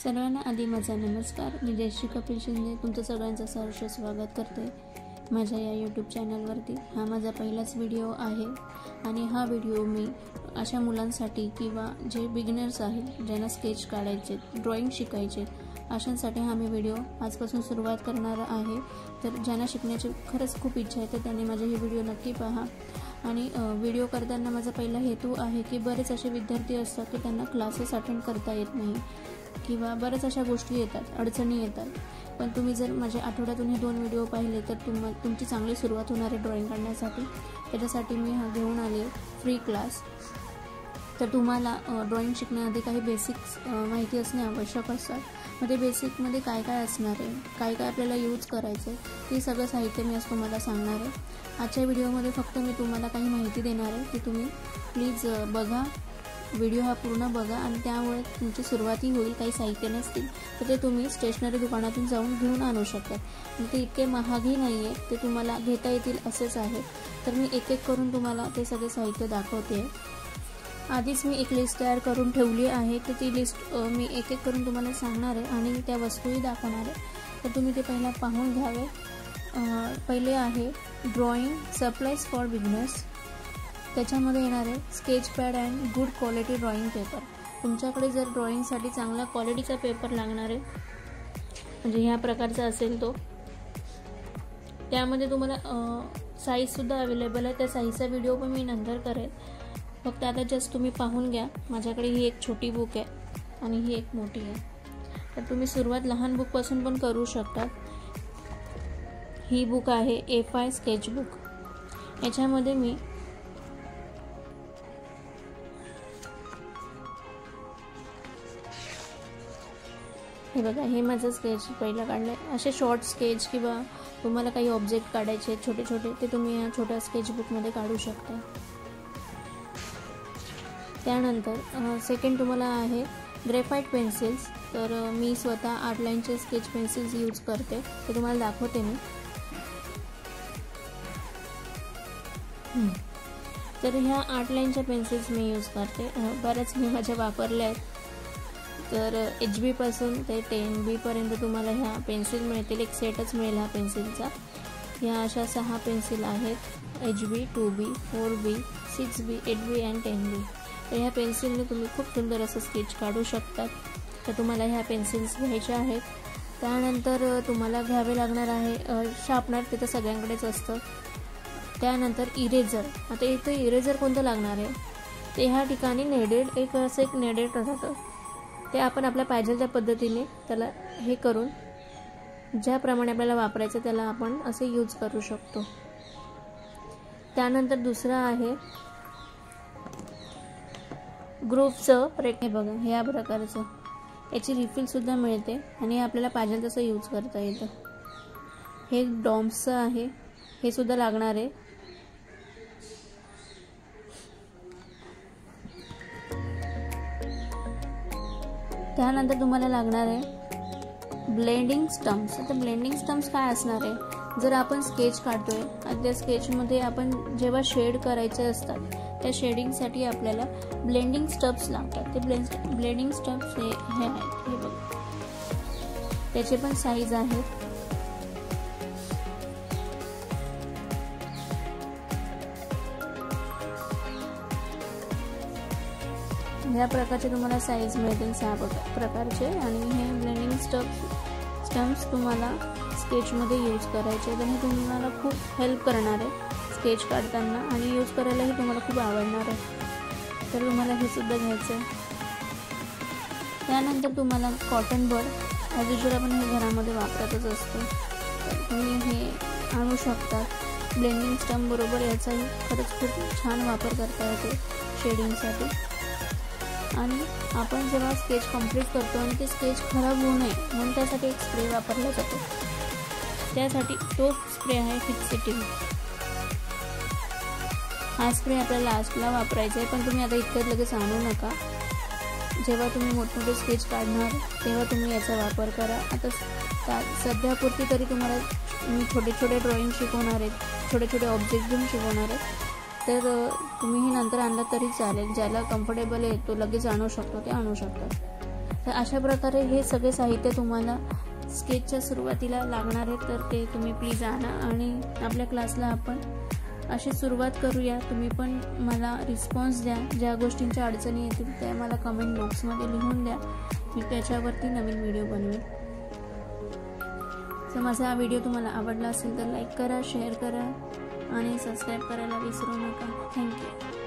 सर्वांना आधी माझा नमस्कार. मी जयश्री कपिल शिंदे तुमचं सगळ्यांचं सहर्ष स्वागत करते माझ्या या यूट्यूब चॅनलवरती. हा माझा पहिलाच व्हिडिओ आहे आणि हा व्हिडिओ मी अशा मुलांसाठी किंवा जे बिगिनर्स आहेत ज्यांना स्केच काढायचे, ड्रॉइंग शिकायचे, अशांसाठी हा मी व्हिडिओ आजपासून सुरुवात करणार आहे. तर ज्यांना शिकण्याची खरंच खूप इच्छा आहे तर त्यांनी माझे हे व्हिडिओ नक्की पहा. आणि व्हिडिओ करताना माझा पहिला हेतू आहे की बरेच असे विद्यार्थी असतात की त्यांना क्लासेस अटेंड करता येत नाही किंवा बऱ्याच अशा गोष्टी येतात, अडचणी येतात. पण तुम्ही जर माझे आठवड्यातून हे 2 व्हिडिओ पाहिले तर तुमची चांगली सुरुवात होणार आहे ड्रॉइंग काढण्यासाठी. त्याच्यासाठी मी हा घेऊन आले फ्री क्लास. तर तुम्हाला ड्रॉइंग शिकण्याआधी काही बेसिक्स माहिती असणे आवश्यक असतात. मग ते बेसिकमध्ये काय काय असणार आहे, काय काय आपल्याला यूज करायचं आहे, ते सगळं साहित्य मी आज तुम्हाला सांगणार आहे. आजच्या व्हिडिओमध्ये फक्त मी तुम्हाला काही माहिती देणार आहे की तुम्ही प्लीज बघा, व्हिडिओ हा पूर्ण बघा आणि त्यामुळे तुमची सुरुवाती होईल. काही साहित्य नसतील तर ते तुम्ही स्टेशनरी दुकानातून जाऊन घेऊन आणू शकता. ते इतके महागही नाही आहे, ते तुम्हाला घेता येतील असेच आहे. तर मी एक एक करून तुम्हाला ते सगळे साहित्य दाखवते. आधीच मी एक लिस्ट तयार करून ठेवली आहे, तर ती लिस्ट मी एक एक करून तुम्हाला सांगणार आहे आणि त्या वस्तूही दाखवणार आहे. तर तुम्ही ते पहिला पाहून घ्यावे. पहिले आहे ड्रॉइंग सप्लाईज फॉर बिगिनर्स. त्याच्यामध्ये येणार आहे sketch pad and good quality drawing paper. तुमच्याकडे जर ड्रॉइंगसाठी चांगला क्वालिटीचा पेपर लागणार आहे म्हणजे ह्या प्रकारचा असेल तो, त्यामध्ये तुम्हाला साईजसुद्धा अवेलेबल आहे. त्या साईजचा व्हिडिओ पण मी नंतर करेल. फक्त आता जस्ट तुम्ही पाहून घ्या. माझ्याकडे ही एक छोटी बुक आहे आणि ही एक मोठी आहे. तर तुम्ही सुरुवात लहान बुकपासून पण करू शकता. ही बुक आहे A5 स्केच बुक. याच्यामध्ये मी हे बघा, हे माझं स्केच पहिलं काढलं आहे. असे शॉर्ट स्केच किंवा तुम्हाला काही ऑब्जेक्ट काढायचे छोटे छोटे ते तुम्ही या छोट्या स्केच बुकमध्ये काढू शकता. त्यानंतर सेकंड तुम्हाला आहे ग्रेफाईट पेन्सिल्स. तर मी स्वतः आर्टलाईनचे स्केच पेन्सिल्स यूज करते, ते तुम्हाला दाखवते मी. तर ह्या आर्टलाईनच्या पेन्सिल्स मी यूज करते. बऱ्याच मी माझ्या वापरल्या आहेत. तर HB पासून ते 10B पर्यंत तुम्हाला ह्या पेन्सिल मिळतील. एक सेटच मिळेल हा पेन्सिलचा. ह्या अशा 6 पेन्सिल आहेत, HB, 2B, 4B, 6B, 8B and 10B. तर ह्या पेन्सिलने तुम्ही खूप सुंदर असं स्केच काढू शकतात. तर तुम्हाला ह्या पेन्सिल्स घ्यायच्या आहेत. त्यानंतर तुम्हाला घ्यावे लागणार आहे शार्पनर. ते तर सगळ्यांकडेच असतं. त्यानंतर इरेझर. आता इथं इरेझर कोणतं लागणार आहे ते ह्या ठिकाणी नेडेड एक नेडेड राहतं. ते आपण आपल्या पाहिजे त्या पद्धतीने त्याला हे करून ज्याप्रमाणे आपल्याला वापरायचं त्याला आपण असे यूज करू शकतो. त्यानंतर दुसरं आहे ग्रुपचं हे बघा, ह्या प्रकारचं. याची रिफिलसुद्धा मिळते आणि आपल्याला पाहिजे तसं यूज करता येतं. हे डॉम्सचं आहे, हे सुद्धा लागणार आहे. त्यानंतर तुम्हाला लागणार आहे ब्लेंडिंग स्टम्प्स. आता ब्लेंडिंग स्टम्प्स काय असणार आहे, जर आपण स्केच काढतोय आणि त्या स्केचमध्ये आपण जेव्हा शेड करायचे असतात त्या शेडिंगसाठी आपल्याला ब्लेंडिंग स्टम्प्स लागतात. ते ब्लेंडिंग स्टम्प्स हे आहेत, हे बघा. त्याचे पण साईज आहेत. ह्या प्रकारचे तुम्हाला साईज मिळतील 6 प्रकारचे. आणि हे ब्लेंडिंग स्टम्प्स तुम्हाला स्केचमध्ये यूज करायचे. तर हे तुम्हाला खूप हेल्प करणार आहे स्केच काढताना आणि यूज करायलाही तुम्हाला खूप आवडणार आहे. तर तुम्हाला हे सुद्धा घ्यायचं आहे. त्यानंतर तुम्हाला कॉटन बड. ॲज युजल आपण हे घरामध्ये वापरतच असतो. तर तुम्ही हे आणू शकता. ब्लेंडिंग स्टम्प बरोबर याचाही खरंच खूप छान वापर करता येतो शेडिंगसाठी. आणि आपण जेव्हा स्केच कंप्लीट करतो आणि ते स्केच खराब होऊ नये म्हणून त्यासाठी एक स्प्रे वापरला जातो. त्यासाठी तो स्प्रे आहे फिक्सिटिव्ह. हा स्प्रे आपल्याला लास्टला वापरायचा आहे, पण तुम्ही आता इतक्यात लगेच आणू नका. जेव्हा तुम्ही मोठमोठे स्केच काढणार तेव्हा तुम्ही याचा वापर करा. आता सध्यापुरती तरी तुम्हाला मी छोटे छोटे ड्रॉइंग शिकवणार आहेत, छोटे छोटे ऑब्जेक्ट घेऊन शिकवणार आहे. तर तुम्ही हे नंतर आणलं तरी चालेल. ज्याला कम्फर्टेबल आहे तो लगेच आणू शकतो, ते आणू शकतात. तर अशा प्रकारे हे सगळे साहित्य तुम्हाला स्केचच्या सुरुवातीला लागणार आहे, तर ते तुम्ही प्लीज आणा आणि आपल्या क्लासला आपण अशी सुरुवात करूया. तुम्ही पण मला रिस्पॉन्स द्या, ज्या गोष्टींच्या अडचणी येतील त्या मला कमेंट बॉक्समध्ये लिहून द्या, मी त्याच्यावरती नवीन व्हिडिओ बनवेन. तर माझा हा व्हिडिओ तुम्हाला आवडला असेल तर लाईक करा, शेअर करा आणि सबस्क्राईब करायला विसरू नका. थँक्यू.